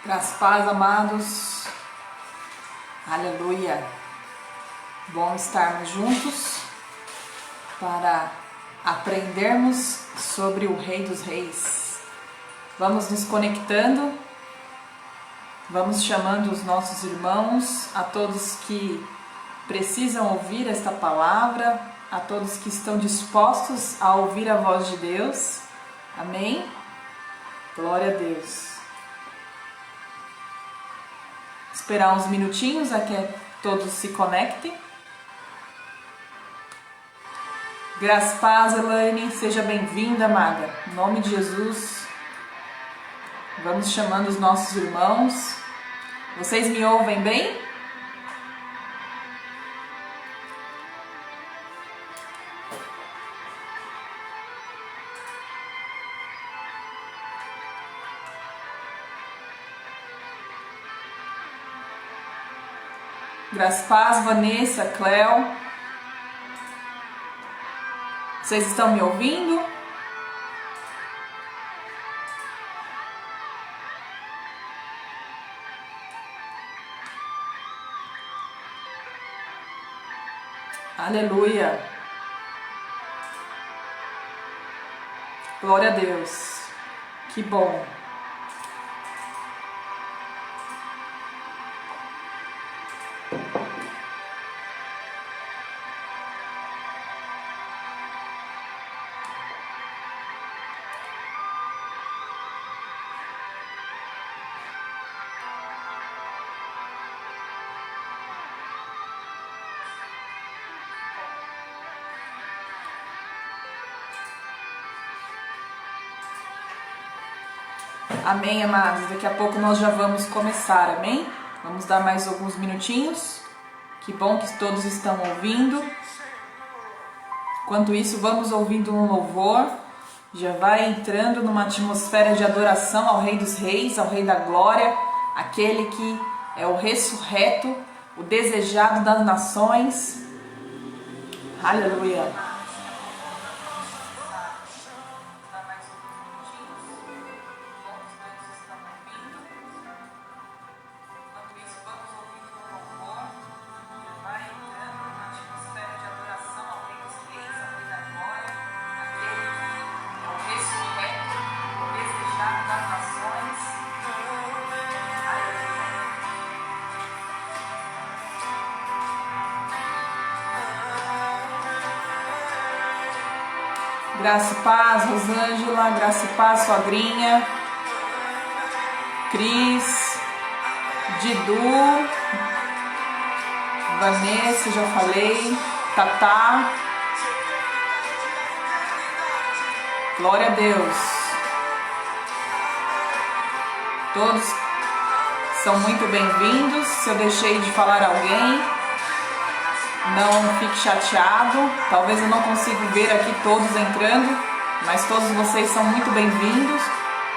Graças a paz, amados. Aleluia. Bom estarmos juntos para aprendermos sobre o Rei dos Reis. Vamos nos conectando, vamos chamando os nossos irmãos, a todos que precisam ouvir esta palavra, a todos que estão dispostos a ouvir a voz de Deus. Amém? Glória a Deus. Esperar uns minutinhos até que todos se conectem. Graças a paz, Elaine, seja bem-vinda, amada. Em nome de Jesus, vamos chamando os nossos irmãos. Vocês me ouvem bem? Graças a paz, Vanessa, Cléo. Vocês estão me ouvindo? Aleluia. Glória a Deus. Que bom. Amém, amados. Daqui a pouco nós já vamos começar, amém? Vamos dar mais alguns minutinhos. Que bom que todos estão ouvindo. Enquanto isso, vamos ouvindo um louvor. Já vai entrando numa atmosfera de adoração ao Rei dos Reis, ao Rei da Glória, aquele que é o ressurreto, o desejado das nações. Aleluia. Graça e paz, Rosângela, graça e paz, sogrinha, Cris, Didu, Vanessa, já falei, Tatá, glória a Deus. Todos são muito bem-vindos. Se eu deixei de falar alguém, não fique chateado, talvez eu não consiga ver aqui todos entrando, mas todos vocês são muito bem-vindos.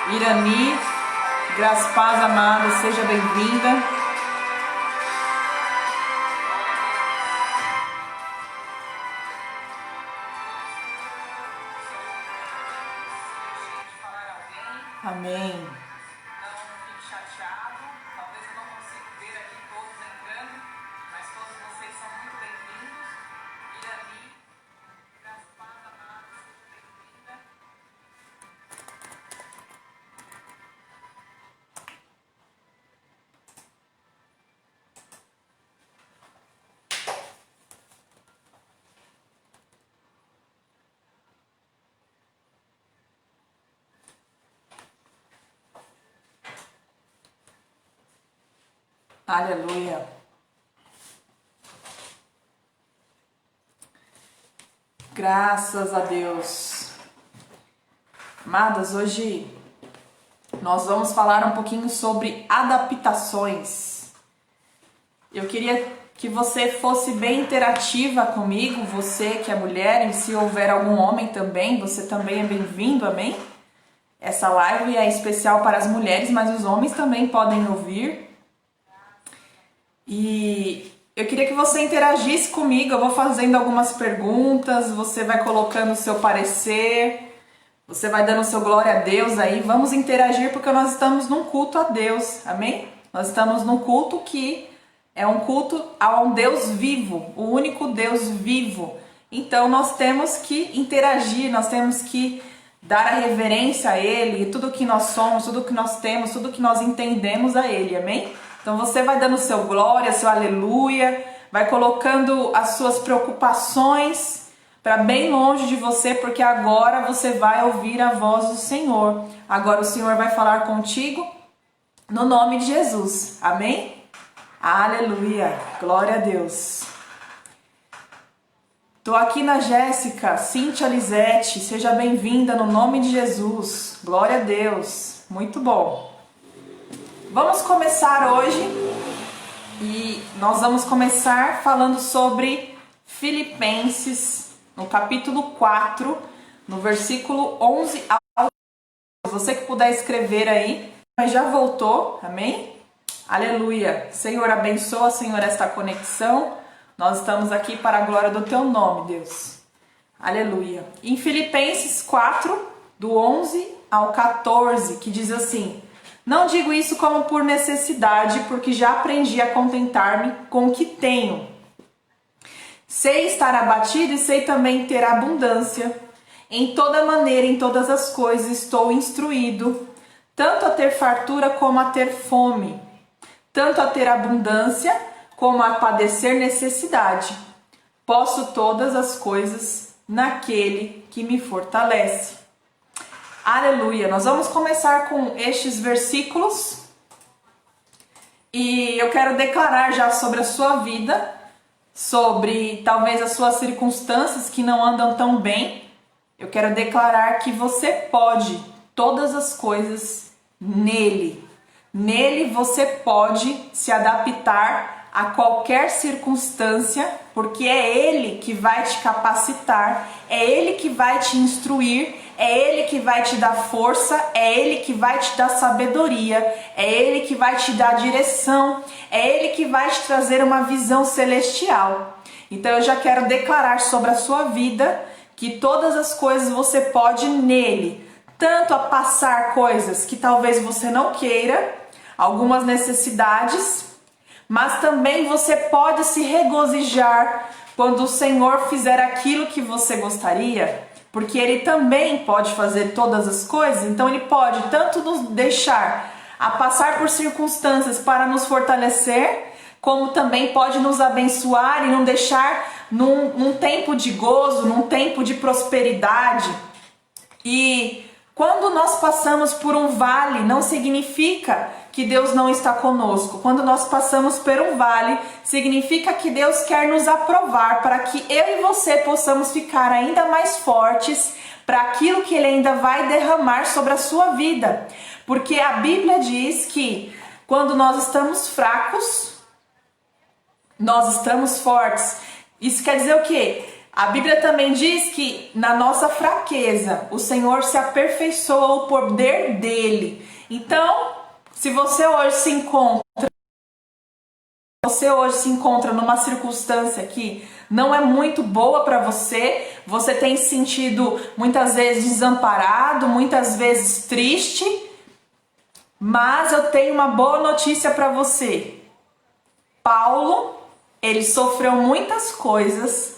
Irani, graça e paz, amada, seja bem-vinda. Amém. Aleluia. Graças a Deus. Amadas, hoje nós vamos falar um pouquinho sobre adaptações. Eu queria que você fosse bem interativa comigo, você que é mulher, e se houver algum homem também, você também é bem-vindo, amém? Essa live é especial para as mulheres, mas os homens também podem ouvir. E eu queria que você interagisse comigo, eu vou fazendo algumas perguntas, você vai colocando o seu parecer, Você vai dando seu glória a Deus aí, vamos interagir porque nós estamos num culto a Deus, amém? Nós estamos num culto que é um culto a um Deus vivo, o único Deus vivo. Então nós temos que interagir, nós temos que dar a reverência a Ele, tudo que nós somos, tudo que nós temos, tudo que nós entendemos a Ele, amém? Então você vai dando seu glória, seu aleluia, vai colocando as suas preocupações para bem longe de você, porque agora você vai ouvir a voz do Senhor. Agora o Senhor vai falar contigo no nome de Jesus, amém? Aleluia, glória a Deus. Tô aqui na Jéssica, Cíntia Lisete, seja bem-vinda no nome de Jesus, glória a Deus, muito bom. Vamos começar hoje e nós vamos começar falando sobre Filipenses, no capítulo 4, no versículo 11 ao 14. Você que puder escrever aí, mas já voltou, amém? Aleluia. Senhor, abençoa, Senhor, esta conexão. Nós estamos aqui para a glória do Teu nome, Deus. Aleluia. Em Filipenses 4, do 11 ao 14, que diz assim: não digo isso como por necessidade, porque já aprendi a contentar-me com o que tenho. Sei estar abatido e sei também ter abundância. Em toda maneira, em todas as coisas, estou instruído, tanto a ter fartura como a ter fome, tanto a ter abundância como a padecer necessidade. Posso todas as coisas naquele que me fortalece. Aleluia! Nós vamos começar com estes versículos e eu quero declarar já sobre a sua vida, sobre talvez as suas circunstâncias que não andam tão bem. Eu quero declarar que você pode todas as coisas nele. Nele você pode se adaptar a qualquer circunstância, porque é Ele que vai te capacitar, é Ele que vai te instruir, é Ele que vai te dar força, é Ele que vai te dar sabedoria, é Ele que vai te dar direção, é Ele que vai te trazer uma visão celestial. Então eu já quero declarar sobre a sua vida que todas as coisas você pode nele, tanto a passar coisas que talvez você não queira, algumas necessidades, mas também você pode se regozijar quando o Senhor fizer aquilo que você gostaria, porque Ele também pode fazer todas as coisas. Então Ele pode tanto nos deixar a passar por circunstâncias para nos fortalecer, como também pode nos abençoar e nos deixar num tempo de gozo, num tempo de prosperidade. E quando nós passamos por um vale, não significa que Deus não está conosco. Quando nós passamos por um vale, significa que Deus quer nos aprovar para que eu e você possamos ficar ainda mais fortes para aquilo que Ele ainda vai derramar sobre a sua vida. Porque a Bíblia diz que quando nós estamos fracos, nós estamos fortes. Isso quer dizer o quê? A Bíblia também diz que na nossa fraqueza o Senhor se aperfeiçoa o poder dele. Então, se você hoje se encontra numa circunstância que não é muito boa para você, você tem se sentido muitas vezes desamparado, muitas vezes triste, mas eu tenho uma boa notícia para você. Paulo, ele sofreu muitas coisas,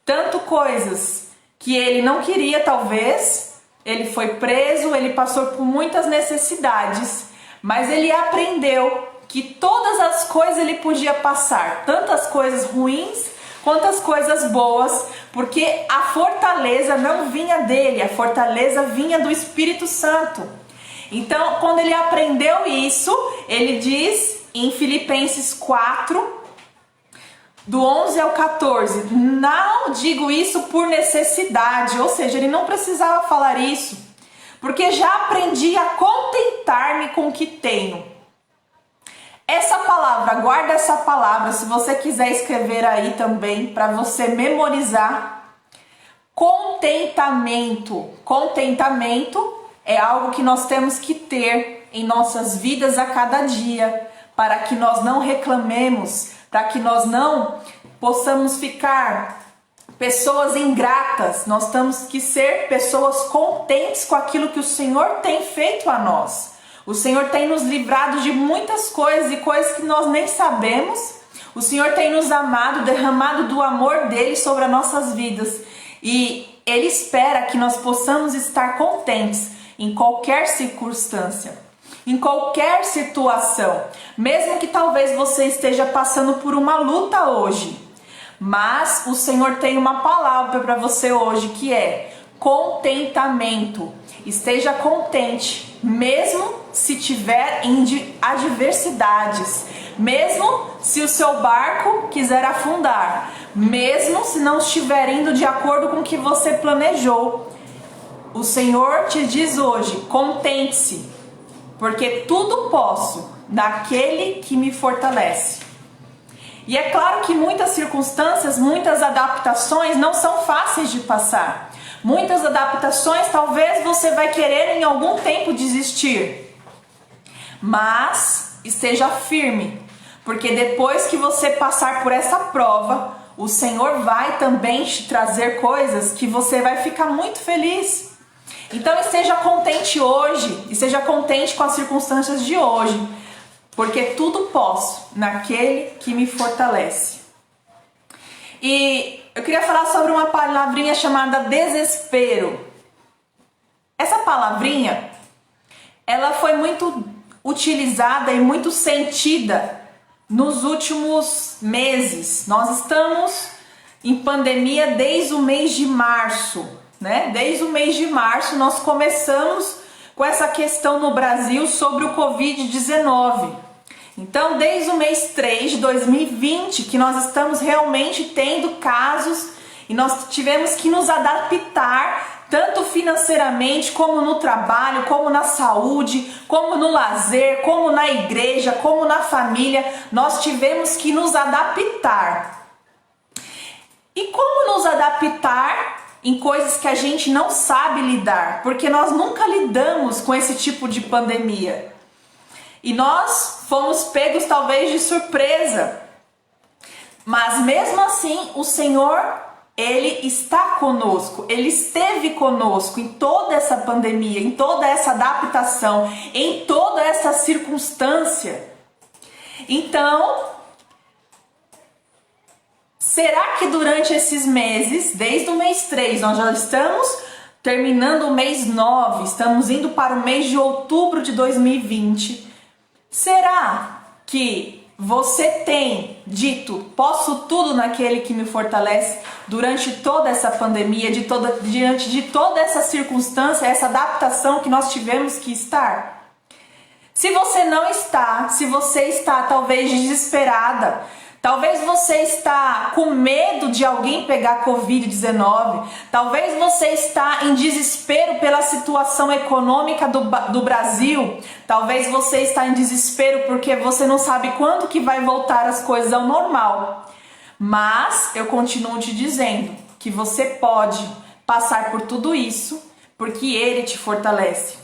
tanto coisas que ele não queria talvez, ele foi preso, ele passou por muitas necessidades, mas ele aprendeu que todas as coisas ele podia passar, tantas coisas ruins quanto as coisas boas, porque a fortaleza não vinha dele, a fortaleza vinha do Espírito Santo. Então, quando ele aprendeu isso, ele diz em Filipenses 4, do 11 ao 14, não digo isso por necessidade, ou seja, ele não precisava falar isso, porque já aprendi a contentar-me com o que tenho. Essa palavra, guarda essa palavra, se você quiser escrever aí também, para você memorizar. Contentamento. Contentamento é algo que nós temos que ter em nossas vidas a cada dia, para que nós não reclamemos, para que nós não possamos ficar pessoas ingratas, nós temos que ser pessoas contentes com aquilo que o Senhor tem feito a nós. O Senhor tem nos livrado de muitas coisas e coisas que nós nem sabemos. O Senhor tem nos amado, derramado do amor dele sobre as nossas vidas. E Ele espera que nós possamos estar contentes em qualquer circunstância, em qualquer situação. Mesmo que talvez você esteja passando por uma luta hoje. Mas o Senhor tem uma palavra para você hoje que é contentamento. Esteja contente, mesmo se tiver em adversidades, mesmo se o seu barco quiser afundar, mesmo se não estiver indo de acordo com o que você planejou. O Senhor te diz hoje, contente-se, porque tudo posso naquele que me fortalece. E é claro que muitas circunstâncias, muitas adaptações não são fáceis de passar. Muitas adaptações talvez você vai querer em algum tempo desistir. Mas esteja firme, porque depois que você passar por essa prova, o Senhor vai também te trazer coisas que você vai ficar muito feliz. Então esteja contente hoje, esteja contente com as circunstâncias de hoje, porque tudo posso naquele que me fortalece. E eu queria falar sobre uma palavrinha chamada desespero. Essa palavrinha, ela foi muito utilizada e muito sentida nos últimos meses. Nós estamos em pandemia desde o mês de março, né? Desde o mês de março nós começamos com essa questão no Brasil sobre o Covid-19. Então, desde o mês 3 de 2020 que nós estamos realmente tendo casos e nós tivemos que nos adaptar tanto financeiramente, como no trabalho, como na saúde, como no lazer, como na igreja, como na família. Nós tivemos que nos adaptar. E como nos adaptar em coisas que a gente não sabe lidar? Porque nós nunca lidamos com esse tipo de pandemia. E nós fomos pegos talvez de surpresa. Mas mesmo assim, o Senhor, Ele está conosco, Ele esteve conosco em toda essa pandemia, em toda essa adaptação, em toda essa circunstância. Então, será que durante esses meses, desde o mês 3, nós já estamos terminando o mês 9, estamos indo para o mês de outubro de 2020, será que você tem dito, posso tudo naquele que me fortalece durante toda essa pandemia, diante de toda essa circunstância, essa adaptação que nós tivemos que estar? Se você não está, se você está talvez desesperada, talvez você está com medo de alguém pegar Covid-19, talvez você está em desespero pela situação econômica do Brasil, talvez você está em desespero porque você não sabe quando que vai voltar as coisas ao normal. Mas eu continuo te dizendo que você pode passar por tudo isso, porque Ele te fortalece.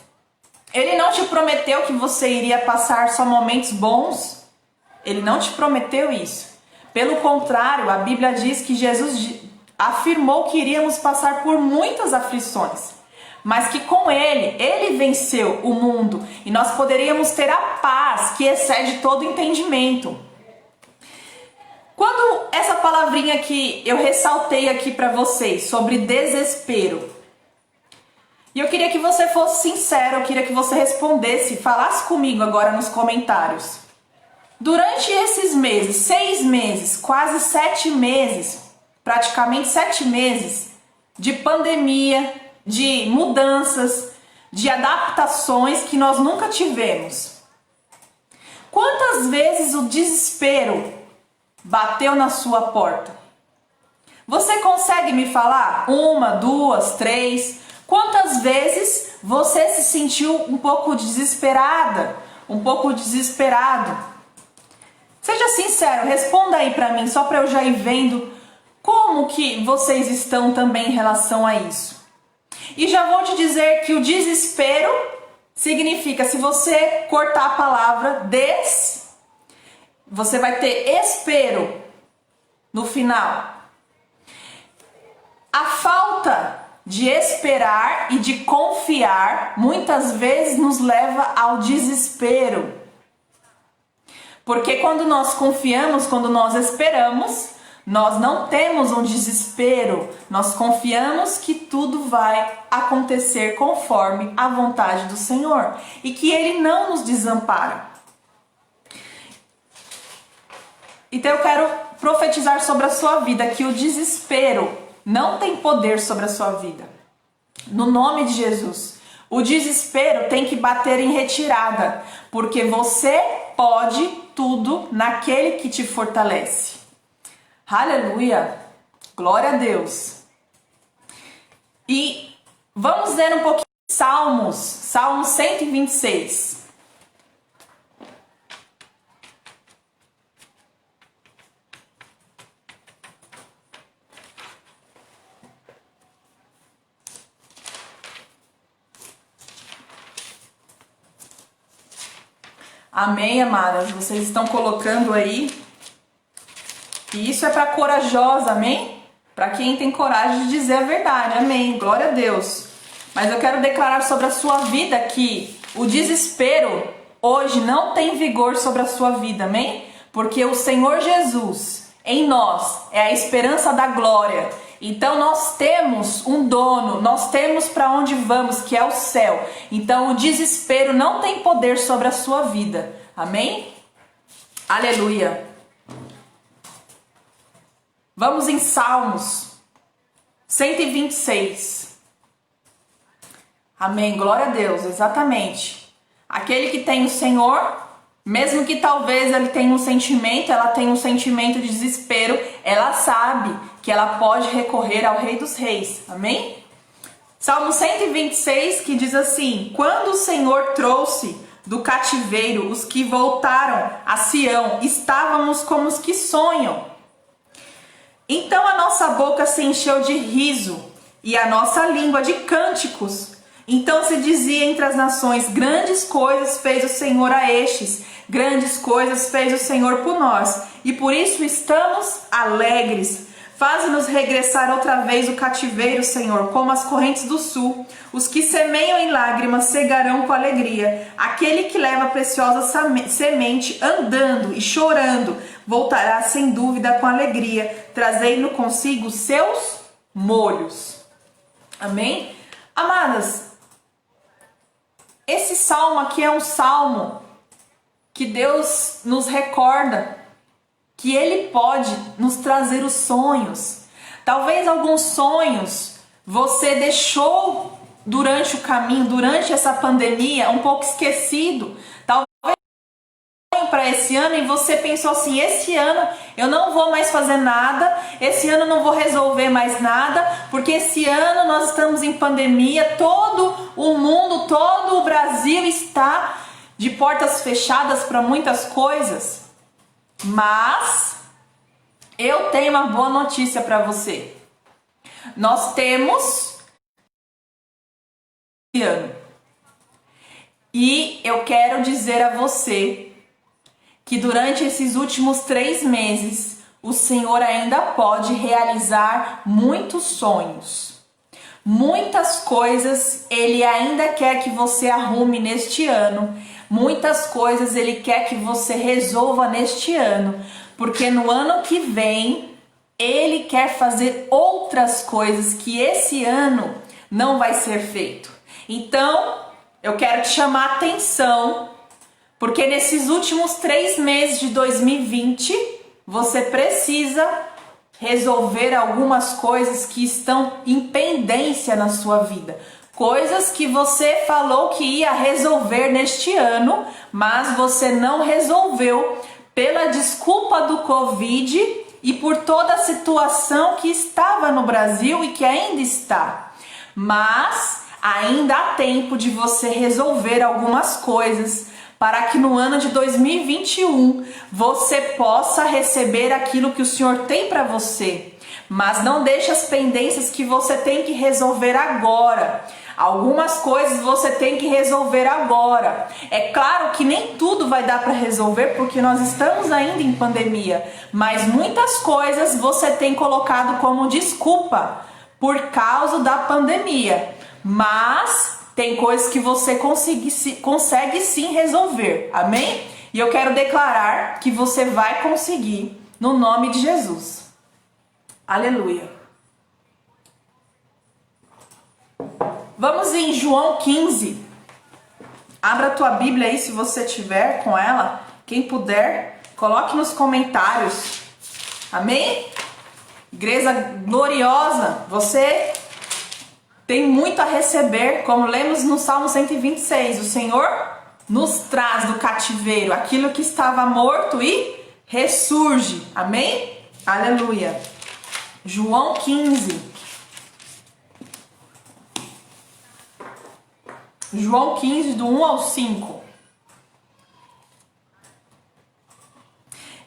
Ele não te prometeu que você iria passar só momentos bons. Ele não te prometeu isso. Pelo contrário, a Bíblia diz que Jesus afirmou que iríamos passar por muitas aflições, mas que com Ele venceu o mundo e nós poderíamos ter a paz que excede todo entendimento. Quando essa palavrinha que eu ressaltei aqui para vocês sobre desespero, e eu queria que você fosse sincero, eu queria que você respondesse, falasse comigo agora nos comentários. Durante esses meses, 6 meses, quase 7 meses, praticamente 7 meses de pandemia, de mudanças, de adaptações que nós nunca tivemos, quantas vezes o desespero bateu na sua porta? Você consegue me falar? 1, 2, 3? Quantas vezes você se sentiu um pouco desesperada, um pouco desesperado? Seja sincero, responda aí pra mim, só pra eu já ir vendo como que vocês estão também em relação a isso. E já vou te dizer que o desespero significa, se você cortar a palavra você vai ter espero no final. A falta de esperar e de confiar muitas vezes nos leva ao desespero. Porque quando nós confiamos, quando nós esperamos, nós não temos um desespero, nós confiamos que tudo vai acontecer conforme a vontade do Senhor e que Ele não nos desampara. Então eu quero profetizar sobre a sua vida que o desespero não tem poder sobre a sua vida. No nome de Jesus, o desespero tem que bater em retirada, porque você pode tudo naquele que te fortalece. Aleluia! Glória a Deus! E vamos ler um pouquinho de Salmos, Salmo 126. Amém, amadas? Vocês estão colocando aí. E isso é para corajosa, amém? Para quem tem coragem de dizer a verdade, amém? Glória a Deus. Mas eu quero declarar sobre a sua vida que o desespero hoje não tem vigor sobre a sua vida, amém? Porque o Senhor Jesus em nós é a esperança da glória. Então nós temos um dono, nós temos para onde vamos, que é o céu. Então o desespero não tem poder sobre a sua vida. Amém? Aleluia. Vamos em Salmos 126. Amém, glória a Deus, exatamente. Aquele que tem o Senhor, mesmo que talvez ele tenha um sentimento, ela tenha um sentimento de desespero, ela sabe que ela pode recorrer ao Rei dos Reis. Amém? Salmo 126 que diz assim: quando o Senhor trouxe do cativeiro os que voltaram a Sião, estávamos como os que sonham. Então a nossa boca se encheu de riso e a nossa língua de cânticos. Então se dizia entre as nações: grandes coisas fez o Senhor a estes, grandes coisas fez o Senhor por nós, e por isso estamos alegres. Faze-nos regressar outra vez o cativeiro, Senhor, como as correntes do sul. Os que semeiam em lágrimas cegarão com alegria. Aquele que leva a preciosa semente andando e chorando voltará sem dúvida com alegria, trazendo consigo seus molhos. Amém? Amadas, esse salmo aqui é um salmo que Deus nos recorda que Ele pode nos trazer os sonhos. Talvez alguns sonhos você deixou durante o caminho, durante essa pandemia, um pouco esquecido. Talvez para esse ano e você pensou assim: esse ano eu não vou mais fazer nada, esse ano eu não vou resolver mais nada, porque esse ano nós estamos em pandemia, todo o mundo, todo o Brasil está de portas fechadas para muitas coisas. Mas eu tenho uma boa notícia para você. Nós temos esse ano. E eu quero dizer a você que durante esses últimos 3 meses o Senhor ainda pode realizar muitos sonhos. Muitas coisas Ele ainda quer que você arrume neste ano. Muitas coisas Ele quer que você resolva neste ano, porque no ano que vem Ele quer fazer outras coisas que esse ano não vai ser feito. Então, eu quero te chamar a atenção, porque nesses últimos 3 meses de 2020, você precisa resolver algumas coisas que estão em pendência na sua vida. Coisas que você falou que ia resolver neste ano, mas você não resolveu pela desculpa do Covid e por toda a situação que estava no Brasil e que ainda está. Mas ainda há tempo de você resolver algumas coisas para que no ano de 2021 você possa receber aquilo que o Senhor tem para você. Mas não deixe as pendências que você tem que resolver agora. Algumas coisas você tem que resolver agora. É claro que nem tudo vai dar para resolver porque nós estamos ainda em pandemia, mas muitas coisas você tem colocado como desculpa por causa da pandemia, mas tem coisas que você consegue sim resolver, amém? E eu quero declarar que você vai conseguir no nome de Jesus. Aleluia. Vamos em João 15. Abra a tua Bíblia aí se você tiver com ela. Quem puder, coloque nos comentários. Amém? Igreja gloriosa, você tem muito a receber, como lemos no Salmo 126. O Senhor nos traz do cativeiro aquilo que estava morto e ressurge. Amém? Aleluia. João 15. João 15, do 1 ao 5.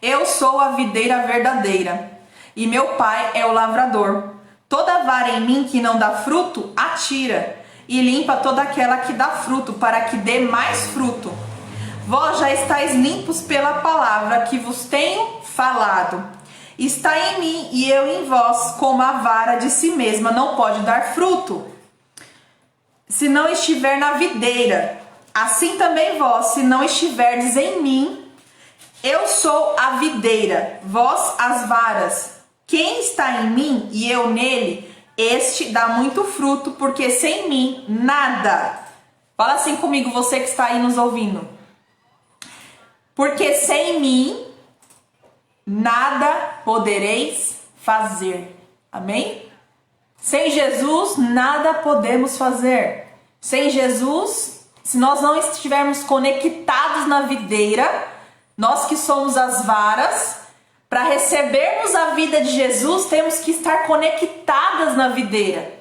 Eu sou a videira verdadeira, e meu pai é o lavrador. Toda vara em mim que não dá fruto, atira, e limpa toda aquela que dá fruto, para que dê mais fruto. Vós já estáis limpos pela palavra que vos tenho falado. Está em mim e eu em vós, como a vara de si mesma não pode dar fruto, se não estiver na videira. Assim também vós, se não estiverdes em mim. Eu sou a videira, vós as varas. Quem está em mim e eu nele, este dá muito fruto, porque sem mim nada. Fala assim comigo, você que está aí nos ouvindo. Porque sem mim nada podereis fazer. Amém? Sem Jesus nada podemos fazer. Sem Jesus, se nós não estivermos conectados na videira, nós que somos as varas, para recebermos a vida de Jesus, temos que estar conectadas na videira.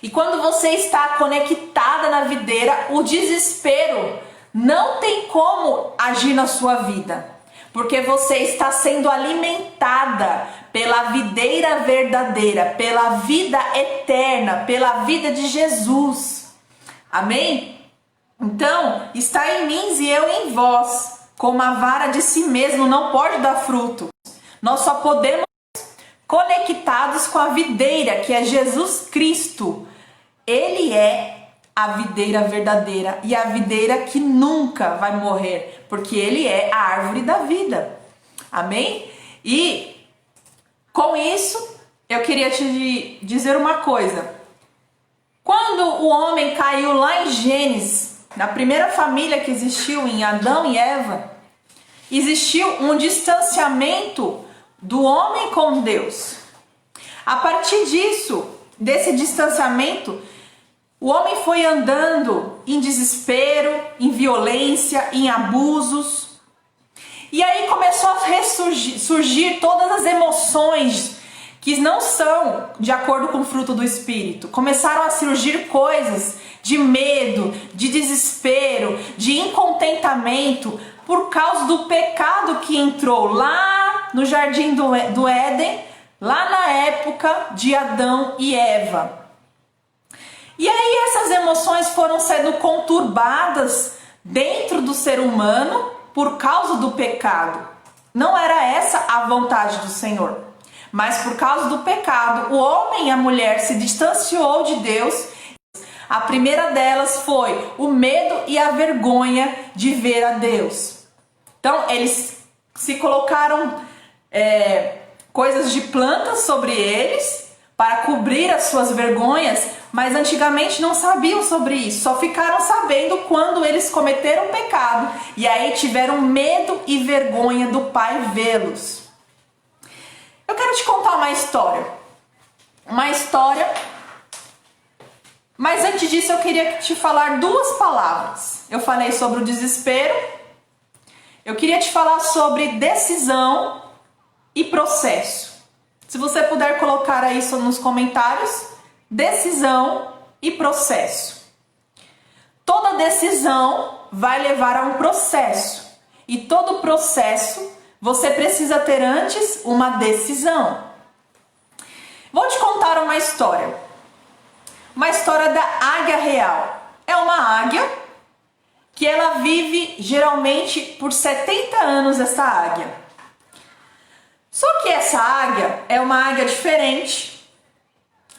E quando você está conectada na videira, o desespero não tem como agir na sua vida, porque você está sendo alimentada pela videira verdadeira, pela vida eterna, pela vida de Jesus. Amém? Então, está em mim e eu em vós, como a vara de si mesmo não pode dar fruto. Nós só podemos conectados com a videira, que é Jesus Cristo. Ele é a videira verdadeira e a videira que nunca vai morrer, porque ele é a árvore da vida. Amém? E com isso, eu queria te dizer uma coisa. Quando o homem caiu lá em Gênesis, na primeira família que existiu em Adão e Eva, existiu um distanciamento do homem com Deus. A partir disso, desse distanciamento, o homem foi andando em desespero, em violência, em abusos. E aí começou a surgir todas as emoções que não são de acordo com o fruto do Espírito. Começaram a surgir coisas de medo, de desespero, de incontentamento, por causa do pecado que entrou lá no jardim do Éden, lá na época de Adão e Eva. E aí essas emoções foram sendo conturbadas dentro do ser humano por causa do pecado. Não era essa a vontade do Senhor, mas por causa do pecado, o homem e a mulher se distanciou de Deus. A primeira delas foi o medo e a vergonha de ver a Deus. Então eles se colocaram coisas de plantas sobre eles para cobrir as suas vergonhas, mas antigamente não sabiam sobre isso, só ficaram sabendo quando eles cometeram pecado e aí tiveram medo e vergonha do Pai vê-los. Eu quero te contar uma história, mas antes disso eu queria te falar duas palavras. Eu falei sobre o desespero, eu queria te falar sobre decisão e processo. Se você puder colocar isso nos comentários, decisão e processo. Toda decisão vai levar a um processo, e todo processo você precisa ter antes uma decisão. Vou te contar uma história da águia real. É uma águia que ela vive geralmente por 70 anos, essa águia. Só que essa águia é uma águia diferente.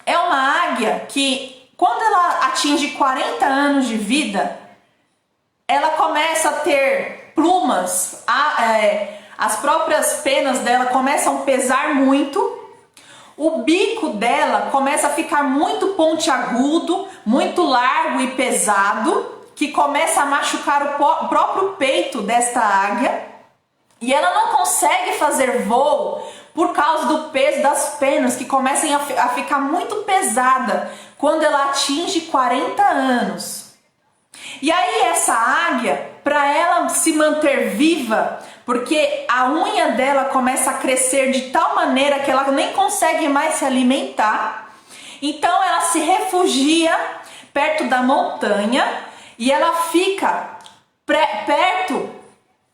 é uma águia que, quando ela atinge 40 anos de vida, ela começa a ter plumas, as próprias penas dela começam a pesar muito, o bico dela começa a ficar muito pontiagudo, muito largo e pesado, que começa a machucar o próprio peito desta águia, e ela não consegue fazer voo por causa do peso das penas, que começam a ficar muito pesada quando ela atinge 40 anos. E aí essa águia, para ela se manter viva, porque a unha dela começa a crescer de tal maneira que ela nem consegue mais se alimentar, então ela se refugia perto da montanha e ela fica perto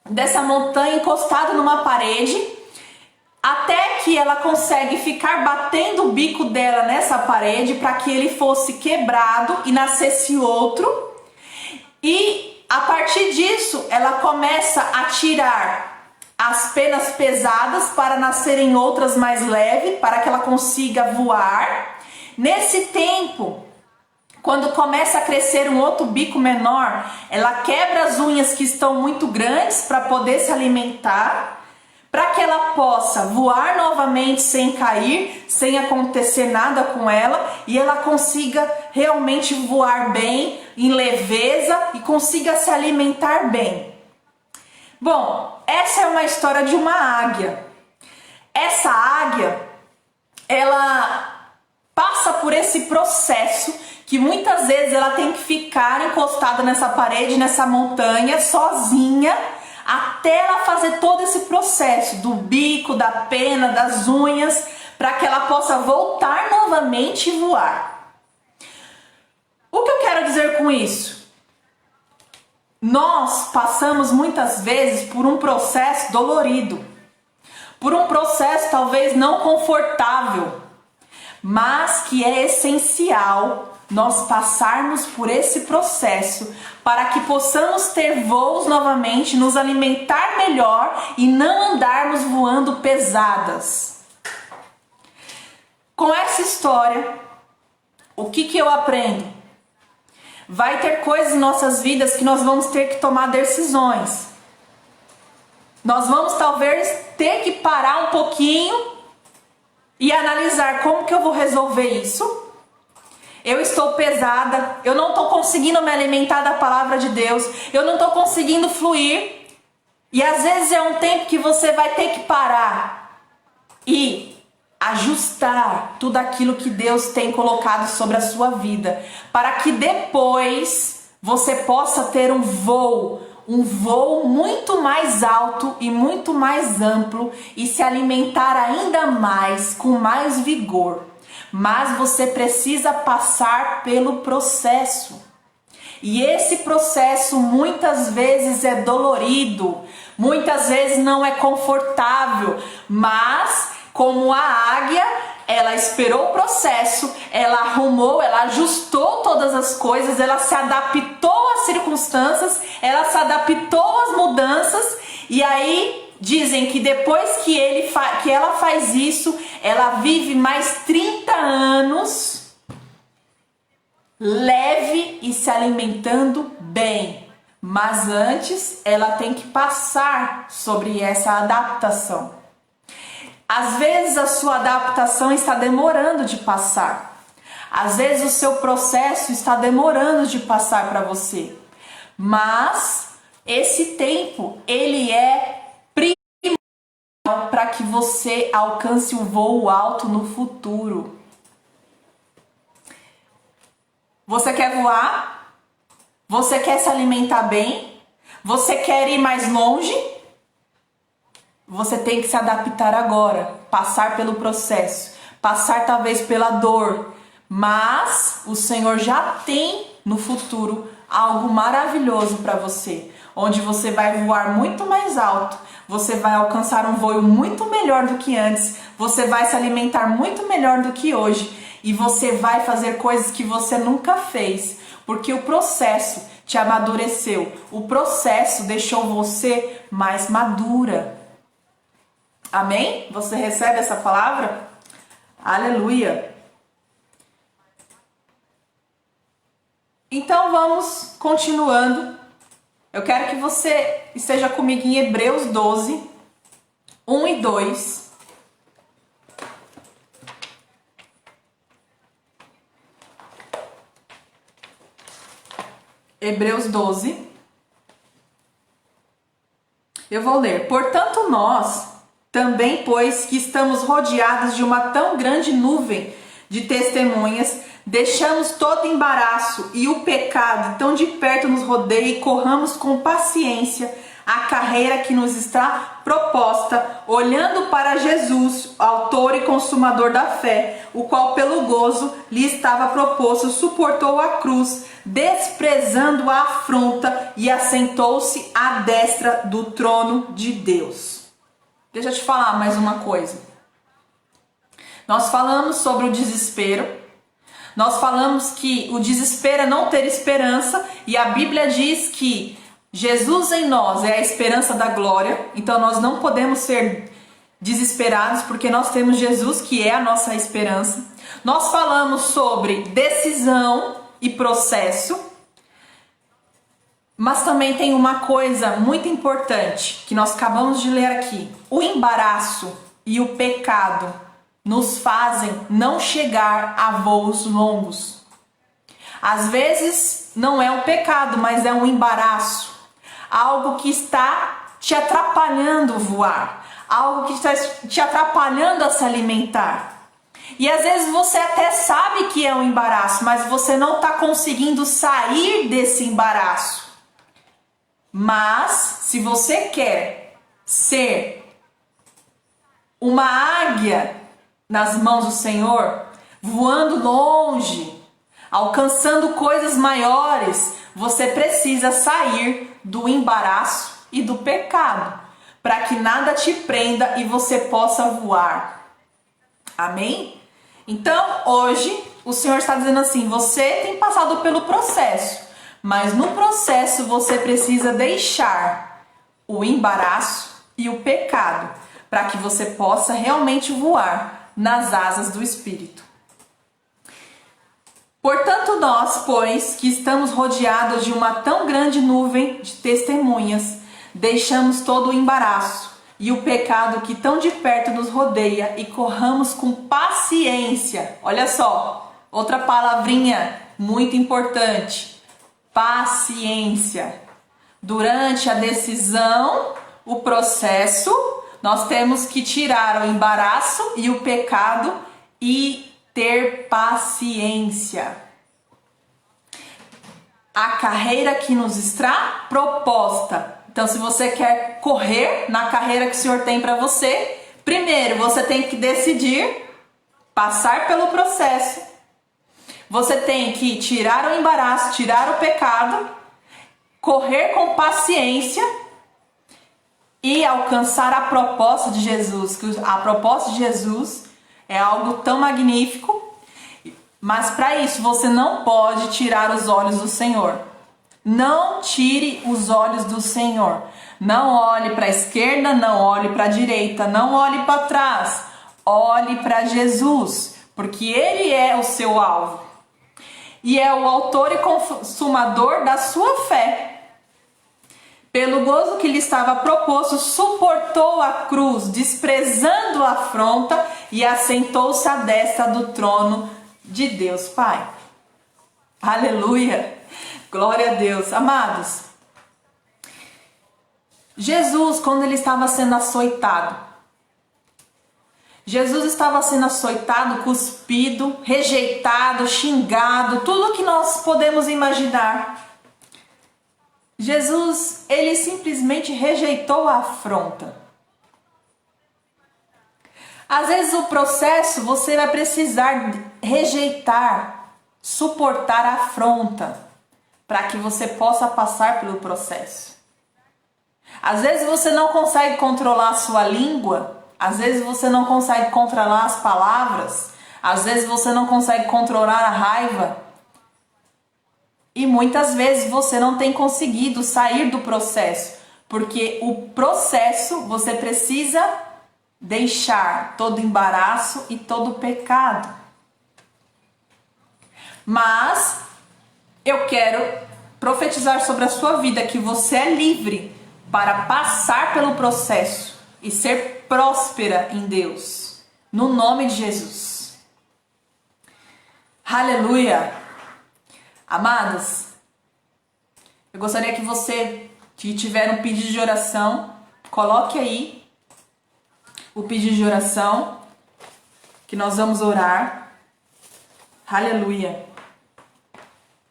dessa montanha, encostada numa parede, até que ela consegue ficar batendo o bico dela nessa parede para que ele fosse quebrado e nascesse outro. E a partir disso, ela começa a tirar as penas pesadas para nascerem outras mais leves, para que ela consiga voar. Nesse tempo, quando começa a crescer um outro bico menor, ela quebra as unhas que estão muito grandes para poder se alimentar, para que ela possa voar novamente sem cair, sem acontecer nada com ela, e ela consiga realmente voar bem, em leveza, e consiga se alimentar bem. Bom, essa é uma história de uma águia. Essa águia, ela passa por esse processo que muitas vezes ela tem que ficar encostada nessa parede, nessa montanha, sozinha, até ela fazer todo esse processo do bico, da pena, das unhas, para que ela possa voltar novamente e voar. O que eu quero dizer com isso? Nós passamos muitas vezes por um processo dolorido, por um processo talvez não confortável, mas que é essencial nós passarmos por esse processo para que possamos ter voos novamente, nos alimentar melhor e não andarmos voando pesadas. Com essa história, o que eu aprendo? Vai ter coisas em nossas vidas que nós vamos ter que tomar decisões. Nós vamos talvez ter que parar um pouquinho e analisar como que eu vou resolver isso. Eu estou pesada, eu não estou conseguindo me alimentar da palavra de Deus, eu não estou conseguindo fluir. E às vezes é um tempo que você vai ter que parar e ajustar tudo aquilo que Deus tem colocado sobre a sua vida, para que depois você possa ter um voo muito mais alto e muito mais amplo e se alimentar ainda mais, com mais vigor. Mas você precisa passar pelo processo. E esse processo muitas vezes é dolorido, muitas vezes não é confortável, mas como a águia, ela esperou o processo, ela arrumou, ela ajustou todas as coisas, ela se adaptou às circunstâncias, ela se adaptou às mudanças, e aí dizem que depois que ela faz isso, ela vive mais 30 anos leve e se alimentando bem. Mas antes ela tem que passar sobre essa adaptação. Às vezes a sua adaptação está demorando de passar. Às vezes o seu processo está demorando de passar para você. Mas esse tempo, ele é para que você alcance um voo alto no futuro. Você quer voar? Você quer se alimentar bem? Você quer ir mais longe? Você tem que se adaptar agora, passar pelo processo, passar talvez pela dor, mas o Senhor já tem no futuro algo maravilhoso para você, onde você vai voar muito mais alto, você vai alcançar um voo muito melhor do que antes, você vai se alimentar muito melhor do que hoje e você vai fazer coisas que você nunca fez, porque o processo te amadureceu, o processo deixou você mais madura. Amém? Você recebe essa palavra? Aleluia! Então vamos continuando. Eu quero que você esteja comigo em Hebreus 12, 1 e 2. Hebreus 12. Eu vou ler. Portanto, nós também, pois que estamos rodeados de uma tão grande nuvem de testemunhas, deixamos todo embaraço e o pecado tão de perto nos rodeia e corramos com paciência a carreira que nos está proposta, olhando para Jesus, autor e consumador da fé, o qual pelo gozo lhe estava proposto suportou a cruz, desprezando a afronta, e assentou-se à destra do trono de Deus. Deixa eu te falar mais uma coisa. Nós falamos sobre o desespero. Nós falamos que o desespero é não ter esperança, e a Bíblia diz que Jesus em nós é a esperança da glória. Então nós não podemos ser desesperados porque nós temos Jesus, que é a nossa esperança. Nós falamos sobre decisão e processo, mas também tem uma coisa muito importante que nós acabamos de ler aqui. O embaraço e o pecado nos fazem não chegar a voos longos. Às vezes não é um pecado, mas é um embaraço. Algo que está te atrapalhando voar. Algo que está te atrapalhando a se alimentar. E às vezes você até sabe que é um embaraço, mas você não está conseguindo sair desse embaraço. Mas se você quer ser uma águia nas mãos do Senhor, voando longe, alcançando coisas maiores, você precisa sair do embaraço e do pecado, para que nada te prenda e você possa voar. Amém? Então, hoje, o Senhor está dizendo assim, você tem passado pelo processo, mas no processo você precisa deixar o embaraço e o pecado, para que você possa realmente voar nas asas do Espírito. Portanto, nós, pois, que estamos rodeados de uma tão grande nuvem de testemunhas, deixamos todo o embaraço e o pecado que tão de perto nos rodeia e corramos com paciência. Olha só, outra palavrinha muito importante. Paciência. Durante a decisão, o processo, nós temos que tirar o embaraço e o pecado e ter paciência. A carreira que nos está proposta. Então, se você quer correr na carreira que o Senhor tem para você, primeiro você tem que decidir passar pelo processo. Você tem que tirar o embaraço, tirar o pecado, correr com paciência e alcançar a proposta de Jesus. A proposta de Jesus é algo tão magnífico, mas para isso você não pode tirar os olhos do Senhor. Não tire os olhos do Senhor. Não olhe para a esquerda, não olhe para a direita, não olhe para trás. Olhe para Jesus, porque Ele é o seu alvo. E é o autor e consumador da sua fé. Pelo gozo que lhe estava proposto, suportou a cruz, desprezando a afronta, e assentou-se à destra do trono de Deus Pai. Aleluia! Glória a Deus. Amados, Jesus, quando ele estava sendo açoitado, cuspido, rejeitado, xingado, tudo que nós podemos imaginar. Jesus, ele simplesmente rejeitou a afronta. Às vezes o processo você vai precisar rejeitar, suportar a afronta, para que você possa passar pelo processo. Às vezes você não consegue controlar a sua língua, às vezes você não consegue controlar as palavras, às vezes você não consegue controlar a raiva. E muitas vezes você não tem conseguido sair do processo, porque o processo você precisa deixar todo embaraço e todo pecado. Mas eu quero profetizar sobre a sua vida que você é livre para passar pelo processo e ser próspera em Deus, no nome de Jesus. Aleluia! Amados, eu gostaria que você que tiver um pedido de oração, coloque aí o pedido de oração que nós vamos orar. Aleluia!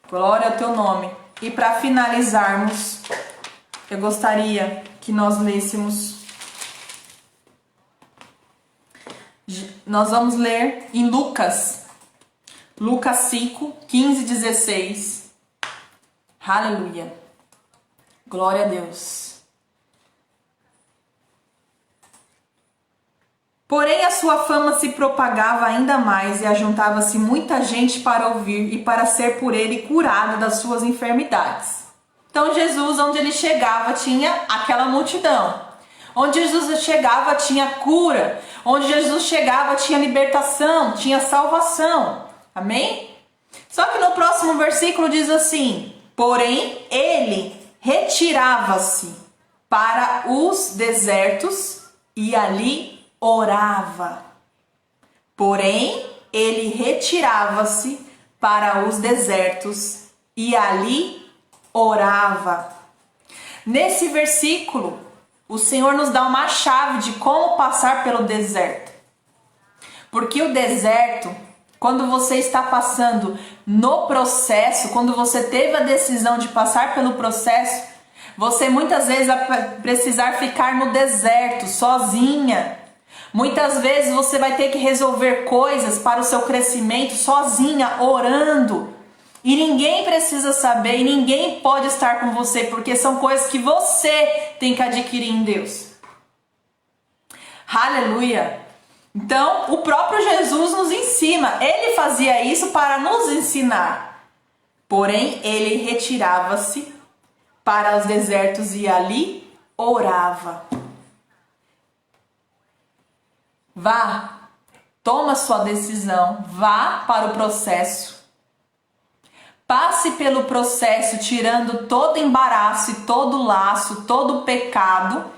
Glória ao teu nome. E para finalizarmos, eu gostaria que nós lêssemos. Nós vamos ler em Lucas 5, 15 e 16. Aleluia. Glória a Deus. Porém, a sua fama se propagava ainda mais e ajuntava-se muita gente para ouvir e para ser por ele curado das suas enfermidades. Então, Jesus, onde ele chegava, tinha aquela multidão. Onde Jesus chegava, tinha cura. Onde Jesus chegava, tinha libertação, tinha salvação. Amém? Só que no próximo versículo diz assim: porém, ele retirava-se para os desertos e ali orava. Porém, ele retirava-se para os desertos e ali orava. Nesse versículo, o Senhor nos dá uma chave de como passar pelo deserto. Porque o deserto, quando você está passando no processo, quando você teve a decisão de passar pelo processo, você muitas vezes vai precisar ficar no deserto, sozinha. Muitas vezes você vai ter que resolver coisas para o seu crescimento sozinha, orando. E ninguém precisa saber e ninguém pode estar com você, porque são coisas que você tem que adquirir em Deus. Aleluia! Então, o próprio Jesus nos ensina. Ele fazia isso para nos ensinar. Porém, ele retirava-se para os desertos e ali orava. Vá, toma sua decisão, vá para o processo. Passe pelo processo, tirando todo embaraço e todo laço, todo pecado.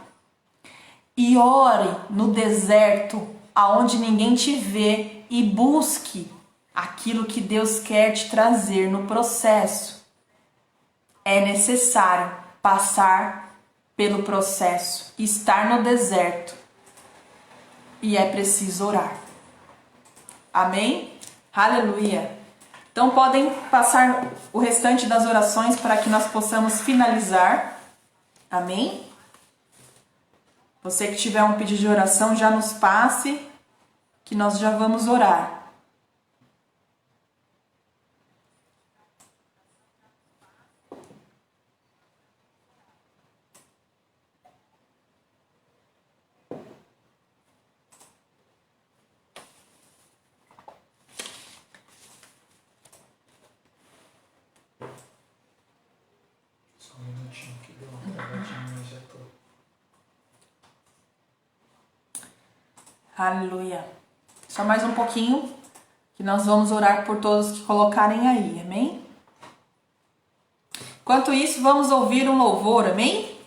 E ore no deserto, aonde ninguém te vê, e busque aquilo que Deus quer te trazer no processo. É necessário passar pelo processo, estar no deserto. E é preciso orar. Amém? Aleluia! Então podem passar o restante das orações para que nós possamos finalizar. Amém? Você que tiver um pedido de oração, já nos passe, que nós já vamos orar. Só um minutinho que deu uma travadinha, mas já tô. Aleluia. Só mais um pouquinho, que nós vamos orar por todos que colocarem aí, amém? Enquanto isso, vamos ouvir um louvor, amém?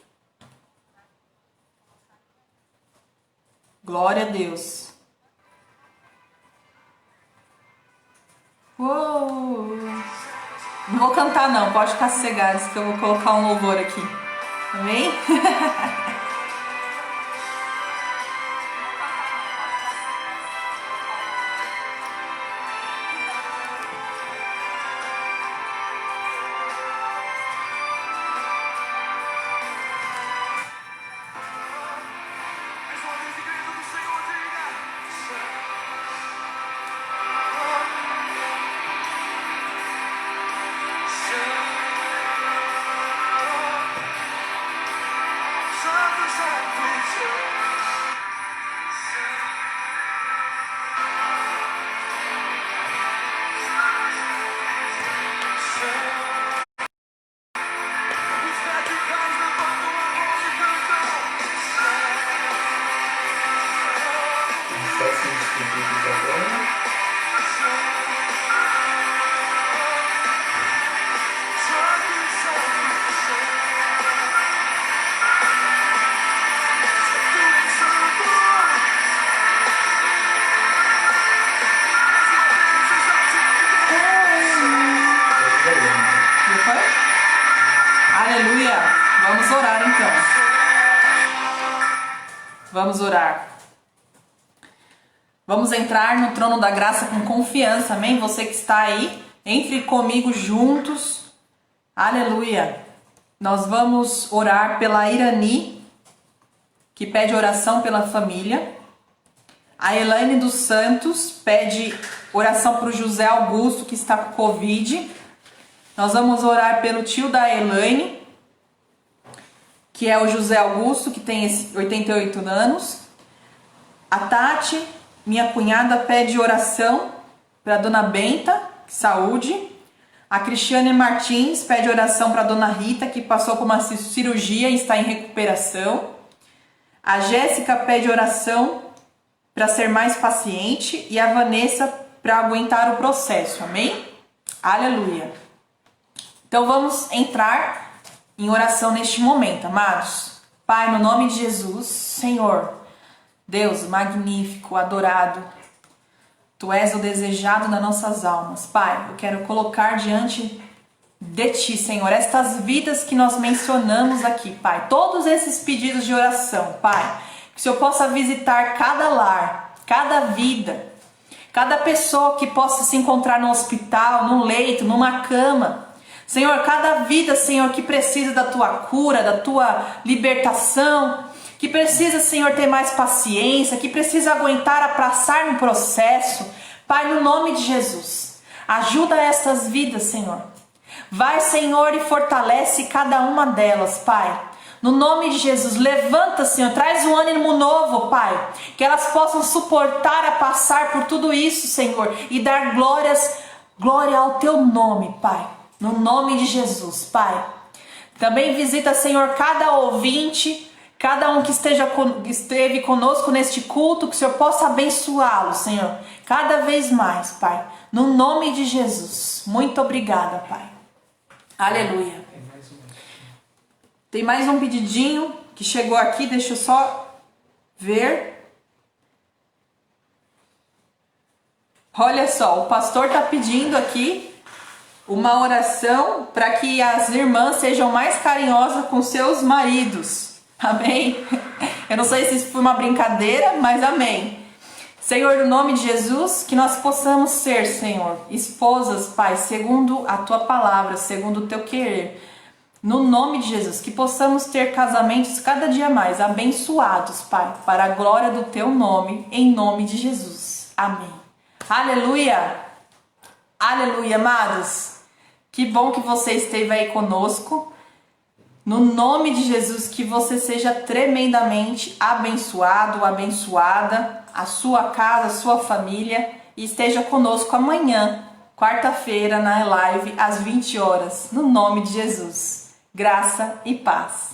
Glória a Deus. Uou. Não vou cantar não, pode ficar sossegados que eu vou colocar um louvor aqui, amém? Santo Aleluia! Vamos orar então. Vamos orar. Vamos entrar no trono da graça com confiança, amém? Você que está aí, entre comigo juntos. Aleluia! Nós vamos orar pela Irani, que pede oração pela família. A Elaine dos Santos pede oração para o José Augusto, que está com Covid. Nós vamos orar pelo tio da Elaine, que é o José Augusto, que tem 88 anos. A Tati, minha cunhada, pede oração para a dona Benta, saúde. A Cristiane Martins pede oração para a dona Rita, que passou por uma cirurgia e está em recuperação. A Jéssica pede oração para ser mais paciente e a Vanessa para aguentar o processo, amém? Aleluia! Então vamos entrar em oração neste momento, amados. Pai, no nome de Jesus, Senhor, Deus magnífico, adorado, Tu és o desejado das nossas almas. Pai, eu quero colocar diante de Ti, Senhor, estas vidas que nós mencionamos aqui, Pai. Todos esses pedidos de oração, Pai. Que o Senhor possa visitar cada lar, cada vida, cada pessoa que possa se encontrar no hospital, num leito, numa cama. Senhor, cada vida, Senhor, que precisa da Tua cura, da Tua libertação, que precisa, Senhor, ter mais paciência, que precisa aguentar a passar no processo. Pai, no nome de Jesus, ajuda estas vidas, Senhor. Vai, Senhor, e fortalece cada uma delas, Pai. No nome de Jesus, levanta, Senhor, traz um ânimo novo, Pai. Que elas possam suportar a passar por tudo isso, Senhor, e dar glória ao Teu nome, Pai. No nome de Jesus, Pai. Também visita, Senhor, cada ouvinte, cada um que esteve conosco neste culto, que o Senhor possa abençoá-lo, Senhor, cada vez mais, Pai. No nome de Jesus. Muito obrigada, Pai. Aleluia. Tem mais um pedidinho que chegou aqui, deixa eu só ver. Olha só, o pastor está pedindo aqui uma oração para que as irmãs sejam mais carinhosas com seus maridos. Amém? Eu não sei se isso foi uma brincadeira, mas amém. Senhor, no nome de Jesus, que nós possamos ser, Senhor, esposas, Pai, segundo a Tua palavra, segundo o Teu querer. No nome de Jesus, que possamos ter casamentos cada dia mais abençoados, Pai, para a glória do Teu nome, em nome de Jesus. Amém. Aleluia! Aleluia, amados! Que bom que você esteve aí conosco. No nome de Jesus, que você seja tremendamente abençoado, abençoada, a sua casa, a sua família, e esteja conosco amanhã, quarta-feira, na live, às 20 horas, no nome de Jesus. Graça e paz.